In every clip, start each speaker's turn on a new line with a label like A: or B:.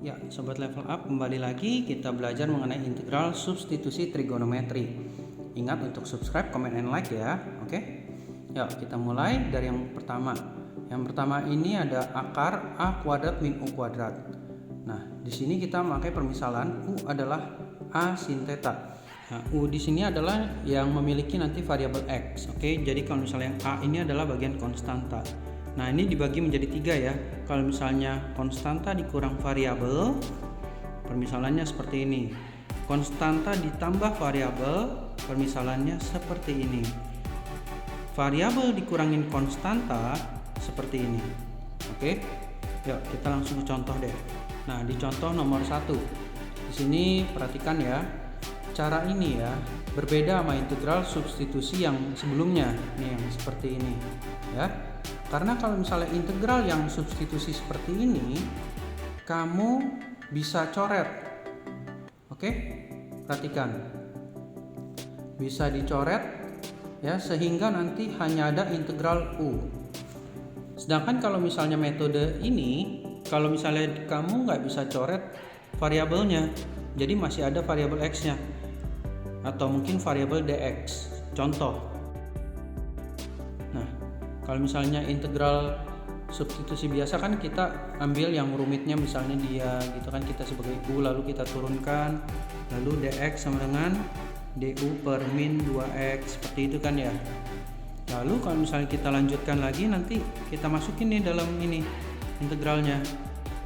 A: Ya, sobat level up, kembali lagi kita belajar mengenai integral substitusi trigonometri. Ingat untuk subscribe, comment, and like ya. Oke. Ya, kita mulai dari yang pertama. Yang pertama ini ada akar a kuadrat min u kuadrat. Nah, di sini kita memakai permisalan u adalah a sin theta. Nah, u di sini adalah yang memiliki nanti variabel x. Oke, jadi kalau misalnya yang a ini adalah bagian konstanta. Nah, ini dibagi menjadi 3 ya. Kalau misalnya konstanta dikurang variabel, permisalannya seperti ini. Konstanta ditambah variabel, permisalannya seperti ini. Variabel dikurangin konstanta, seperti ini. Oke. Yuk, kita langsung ke contoh deh. Nah, di contoh nomor 1. Di sini perhatikan ya. Cara ini ya berbeda sama integral substitusi yang sebelumnya. Nih, yang seperti ini. Ya. Karena kalau misalnya integral yang substitusi seperti ini, kamu bisa coret. Oke? Perhatikan. Bisa dicoret ya, sehingga nanti hanya ada integral u. Sedangkan kalau misalnya metode ini, kalau misalnya kamu nggak bisa coret variabelnya, jadi masih ada variabel x-nya. Atau mungkin variabel dx. Contoh. Nah, kalau misalnya integral substitusi biasa kan kita ambil yang rumitnya, misalnya dia gitu kan, kita sebagai u lalu kita turunkan, lalu dx sama dengan du per min 2x, seperti itu kan ya. Lalu kalau misalnya kita lanjutkan lagi, nanti kita masukin nih dalam ini integralnya,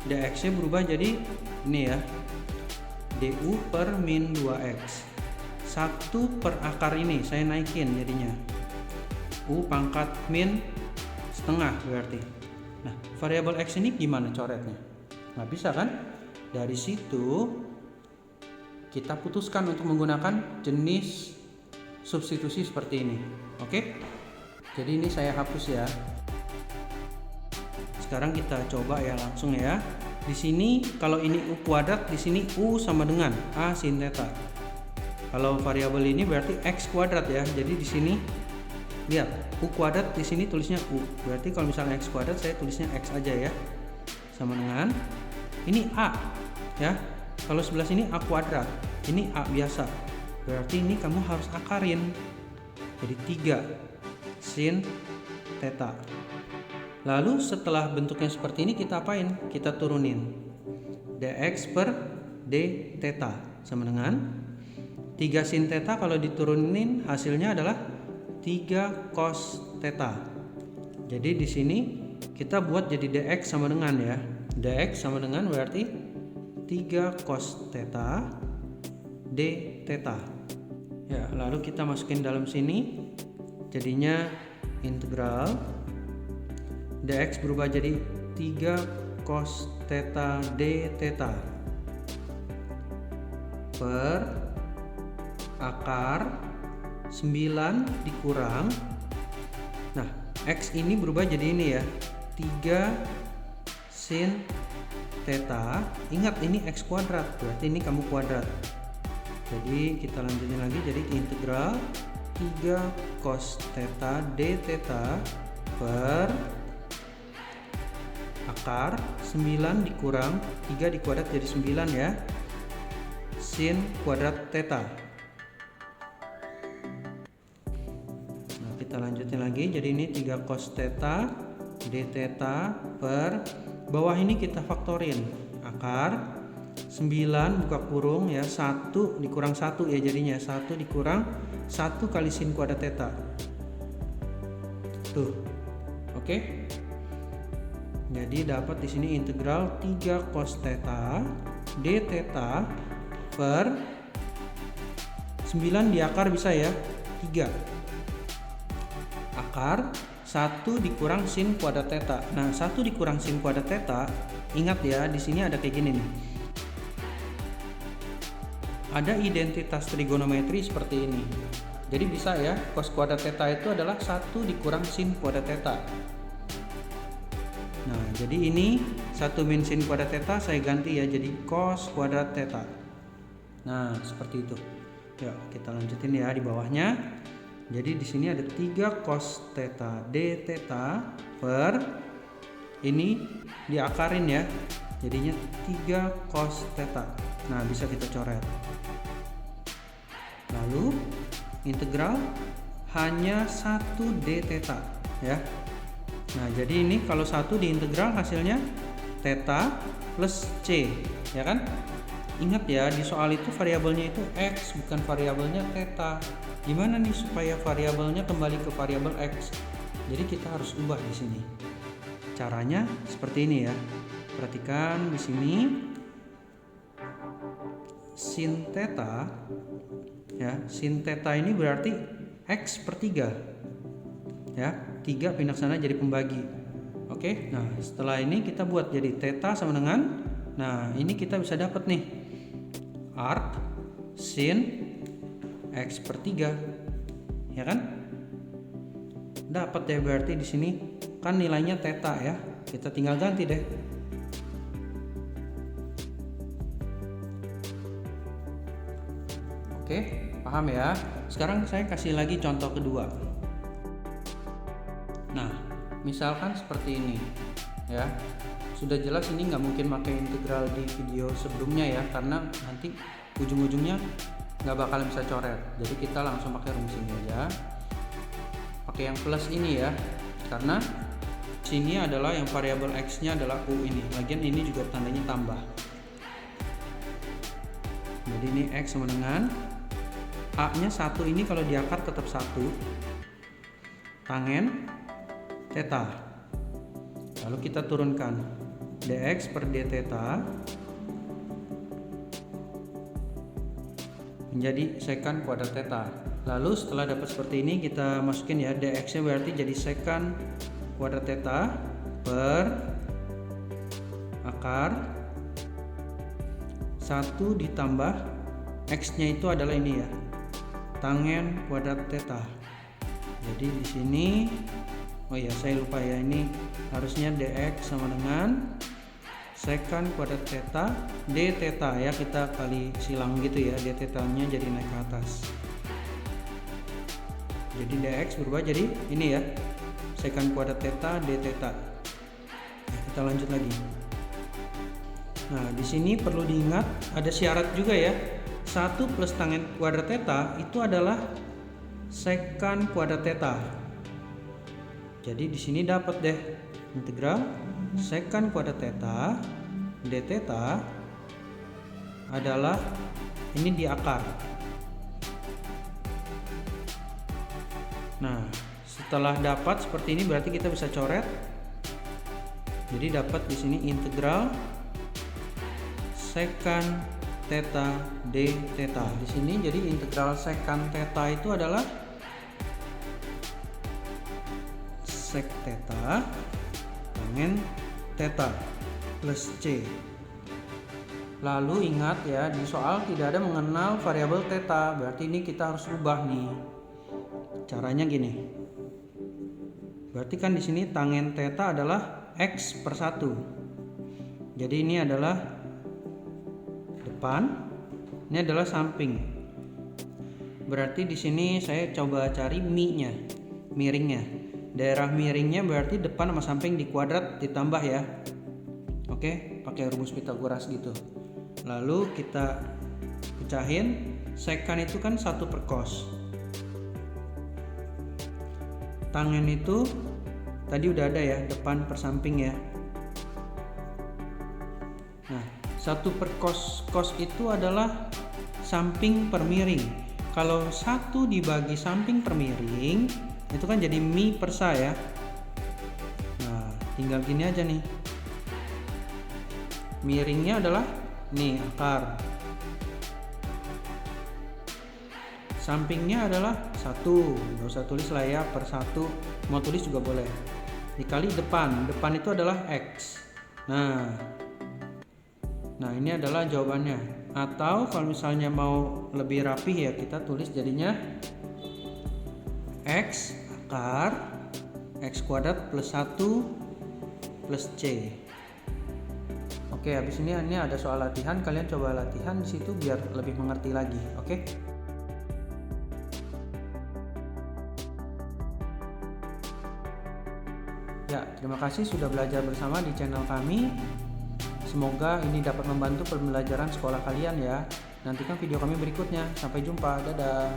A: dx nya berubah jadi ini ya, du per min 2x. 1 per akar ini saya naikin jadinya u pangkat min setengah berarti. Nah, variabel x ini gimana coretnya? Nggak bisa kan? Dari situ kita putuskan untuk menggunakan jenis substitusi seperti ini. Oke? Jadi ini saya hapus ya. Sekarang kita coba ya langsung ya. Di sini kalau ini u kuadrat, di sini u sama dengan a sin theta. Kalau variabel ini berarti x kuadrat ya. Jadi di sini lihat, u kuadrat di sini tulisnya u. Berarti kalau misalnya x kuadrat saya tulisnya x aja ya. Sama dengan ini a ya. Kalau sebelah sini a kuadrat, ini a biasa. Berarti ini kamu harus akarin. Jadi 3 sin theta. Lalu setelah bentuknya seperti ini kita apain? Kita turunin. dx per d theta sama dengan 3 sin theta, kalau diturunin hasilnya adalah 3 cos theta. Jadi di sini kita buat jadi dx sama dengan ya. Dx sama dengan berarti 3 cos theta d theta. Ya, lalu kita masukin dalam sini. Jadinya integral dx berubah jadi 3 cos theta d theta per akar 9 dikurang, nah x ini berubah jadi ini ya, 3 sin theta. Ingat ini x kuadrat, berarti ini kamu kuadrat. Jadi kita lanjutin lagi, jadi integral 3 cos theta d theta per akar 9 dikurang 3 dikuadrat jadi 9 ya, sin kuadrat theta. Kita lanjutin lagi, jadi ini 3 cos theta d theta per bawah ini kita faktorin, akar 9 buka kurung ya, 1 dikurang 1 ya, jadinya 1 dikurang 1 kali sin kuadrat theta. Tuh. Oke. Jadi dapat di sini integral 3 cos theta d theta per 9 di akar bisa ya, 3 akar 1 dikurang sin kuadrat theta. Nah, 1 dikurang sin kuadrat theta, ingat ya, di sini ada kayak gini nih. Ada identitas trigonometri seperti ini. Jadi bisa ya, cos kuadrat theta itu adalah 1 dikurang sin kuadrat theta. Nah, jadi ini 1 min sin kuadrat theta saya ganti ya jadi cos kuadrat theta. Nah, seperti itu. Yuk, kita lanjutin ya di bawahnya. Jadi di sini ada 3 cos theta d theta per ini diakarin ya. Jadinya 3 cos theta. Nah, bisa kita coret. Lalu integral hanya 1 d theta ya. Nah, jadi ini kalau 1 diintegral hasilnya theta plus c, ya kan? Ingat ya, di soal itu variabelnya itu x, bukan variabelnya theta. Gimana nih supaya variabelnya kembali ke variabel x? Jadi kita harus ubah di sini. Caranya seperti ini ya. Perhatikan di sini sin theta ya. Sin theta ini berarti x per 3. Ya, 3 pindah sana jadi pembagi. Oke. Nah, setelah ini kita buat jadi theta sama dengan, nah, ini kita bisa dapat nih arc sin x per 3. Ya kan? Dapat ya, berarti di sini kan nilainya theta ya. Kita tinggal ganti deh. Oke, paham ya? Sekarang saya kasih lagi contoh kedua. Nah, misalkan seperti ini ya. Sudah jelas ini nggak mungkin pakai integral di video sebelumnya ya, karena nanti ujung-ujungnya nggak bakal bisa coret. Jadi kita langsung pakai rumus ini aja. Pakai yang plus ini ya, karena sini adalah yang variabel x-nya adalah u ini. Lagian ini juga tandanya tambah. Jadi ini x sama dengan a-nya 1, ini kalau diakar tetap 1 tangen theta. Lalu kita turunkan dx per d theta menjadi secant kuadrat theta. Lalu setelah dapat seperti ini kita masukin ya, dx nya berarti jadi secant kuadrat theta per akar 1 ditambah x nya itu adalah ini ya, tangen kuadrat theta. Jadi di sini, oh ya saya lupa ya, ini harusnya dx sama dengan secant kuadrat theta d theta ya, kita kali silang gitu ya, d theta nya jadi naik ke atas. Jadi dx berubah jadi ini ya, secant kuadrat theta d theta. Nah, kita lanjut lagi. Nah, di sini perlu diingat ada syarat juga ya. 1 plus tangen kuadrat theta itu adalah secant kuadrat theta. Jadi di sini dapat deh integral secant kuadrat theta d theta adalah ini di akar. Nah, setelah dapat seperti ini berarti kita bisa coret. Jadi dapat di sini integral secant theta d theta. Di sini jadi integral secant theta itu adalah sec theta tangen theta plus c. Lalu ingat ya, di soal tidak ada mengenal variabel theta, berarti ini kita harus ubah nih. Caranya gini. Berarti kan di sini tangen theta adalah x per 1. Jadi ini adalah depan, ini adalah samping. Berarti di sini saya coba cari mi-nya, miringnya. Daerah miringnya berarti depan sama samping dikuadrat ditambah ya. Oke, pakai rumus Pitagoras gitu. Lalu kita pecahin, secant itu kan 1 per cos. Tangen itu tadi udah ada ya, depan per samping ya. Nah, 1 per cos itu adalah samping per miring. Kalau 1 dibagi samping per miring itu kan jadi mi per sa ya. Nah, tinggal gini aja nih. Miringnya adalah nih akar. Sampingnya adalah 1, nggak usah tulis lah ya, per 1, mau tulis juga boleh. Dikali depan itu adalah x. Nah ini adalah jawabannya. Atau kalau misalnya mau lebih rapih ya, kita tulis jadinya x akar x kuadrat plus 1 plus c. Oke, habis ini ada soal latihan, kalian coba latihan di situ biar lebih mengerti lagi. Oke. Ya, terima kasih sudah belajar bersama di channel kami. Semoga ini dapat membantu pembelajaran sekolah kalian ya. Nantikan video kami berikutnya. Sampai jumpa. Dadah.